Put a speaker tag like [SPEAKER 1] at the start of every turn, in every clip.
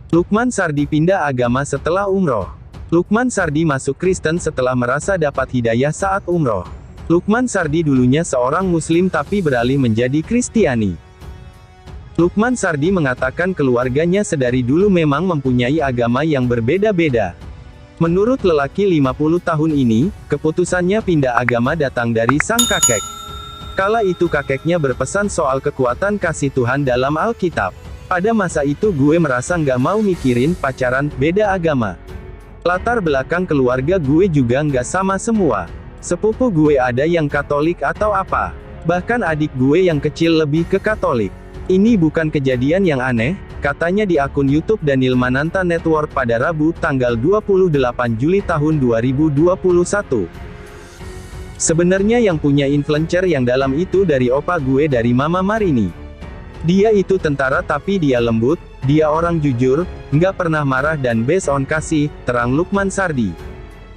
[SPEAKER 1] Lukman Sardi pindah agama setelah umroh. Lukman Sardi masuk Kristen setelah merasa dapat hidayah saat umroh. Lukman Sardi dulunya seorang Muslim tapi beralih menjadi Kristiani. Lukman Sardi mengatakan keluarganya sedari dulu memang mempunyai agama yang berbeda-beda. Menurut lelaki 50 tahun ini, keputusannya pindah agama datang dari sang kakek. Kala itu kakeknya berpesan soal kekuatan kasih Tuhan dalam Alkitab. Pada masa itu gue merasa nggak mau mikirin pacaran, beda agama. Latar belakang keluarga gue juga nggak sama semua. Sepupu gue ada yang Katolik atau apa. Bahkan adik gue yang kecil lebih ke Katolik. Ini bukan kejadian yang aneh, katanya di akun YouTube Daniel Mananta Network pada Rabu, tanggal 28 Juli tahun 2021. Sebenarnya yang punya influencer yang dalam itu dari opa gue dari Mama Marini. Dia itu tentara tapi dia lembut, dia orang jujur, nggak pernah marah dan based on kasih, terang Lukman Sardi.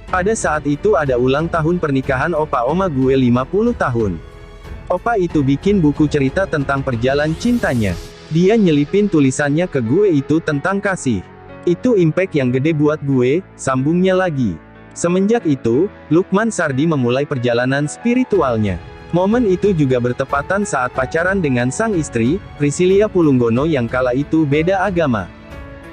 [SPEAKER 1] Pada saat itu ada ulang tahun pernikahan opa oma gue 50 tahun. Opa itu bikin buku cerita tentang perjalanan cintanya. Dia nyelipin tulisannya ke gue itu tentang kasih. Itu impact yang gede buat gue, sambungnya lagi. Semenjak itu, Lukman Sardi memulai perjalanan spiritualnya. Momen itu juga bertepatan saat pacaran dengan sang istri, Priscilia Pulunggono yang kala itu beda agama.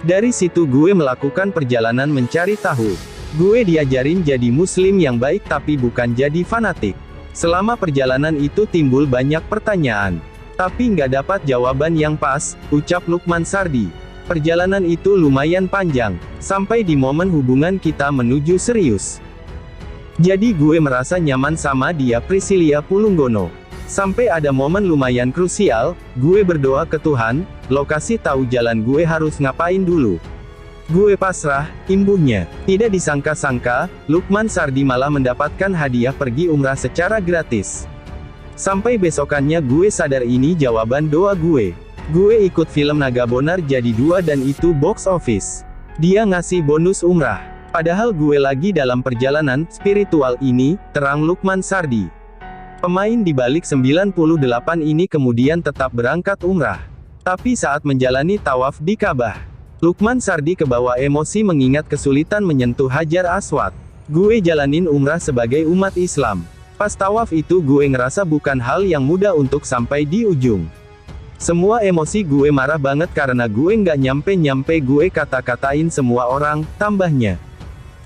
[SPEAKER 1] Dari situ gue melakukan perjalanan mencari tahu. Gue diajarin jadi muslim yang baik tapi bukan jadi fanatik. Selama perjalanan itu timbul banyak pertanyaan. Tapi nggak dapat jawaban yang pas, ucap Lukman Sardi. Perjalanan itu lumayan panjang, sampai di momen hubungan kita menuju serius. Jadi gue merasa nyaman sama dia Priscilia Pulunggono. Sampai ada momen lumayan krusial, gue berdoa ke Tuhan, lo kasih tahu jalan gue harus ngapain dulu. Gue pasrah, imbuhnya. Tidak disangka-sangka, Lukman Sardi malah mendapatkan hadiah pergi umrah secara gratis. Sampai besokannya gue sadar ini jawaban doa gue. Gue ikut film Naga Bonar jadi 2 dan itu box office. Dia ngasih bonus umrah. Padahal gue lagi dalam perjalanan spiritual ini, terang Lukman Sardi. Pemain di balik 98 ini kemudian tetap berangkat umrah. Tapi saat menjalani tawaf di Ka'bah, Lukman Sardi kebawa emosi mengingat kesulitan menyentuh Hajar Aswad. Gue jalanin umrah sebagai umat Islam. Pas tawaf itu gue ngerasa bukan hal yang mudah untuk sampai di ujung. Semua emosi gue marah banget karena gue nggak nyampe-nyampe gue kata-katain semua orang, tambahnya.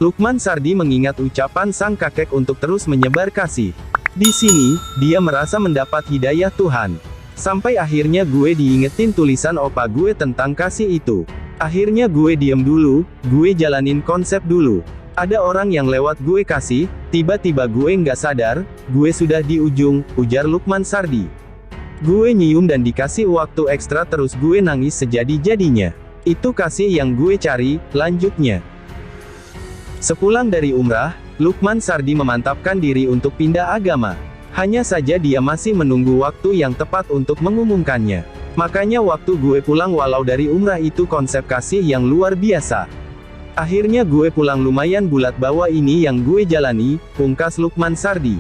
[SPEAKER 1] Lukman Sardi mengingat ucapan sang kakek untuk terus menyebar kasih. Di sini, dia merasa mendapat hidayah Tuhan. Sampai akhirnya gue diingetin tulisan opa gue tentang kasih itu. Akhirnya gue diem dulu, gue jalanin konsep dulu. Ada orang yang lewat gue kasih, tiba-tiba gue nggak sadar, gue sudah di ujung, ujar Lukman Sardi. Gue nyium dan dikasih waktu ekstra terus gue nangis sejadi-jadinya. Itu kasih yang gue cari, lanjutnya. Sepulang dari umrah, Lukman Sardi memantapkan diri untuk pindah agama. Hanya saja dia masih menunggu waktu yang tepat untuk mengumumkannya. Makanya waktu gue pulang walau dari umrah itu konsep kasih yang luar biasa. Akhirnya gue pulang lumayan bulat bahwa ini yang gue jalani, pungkas Lukman Sardi.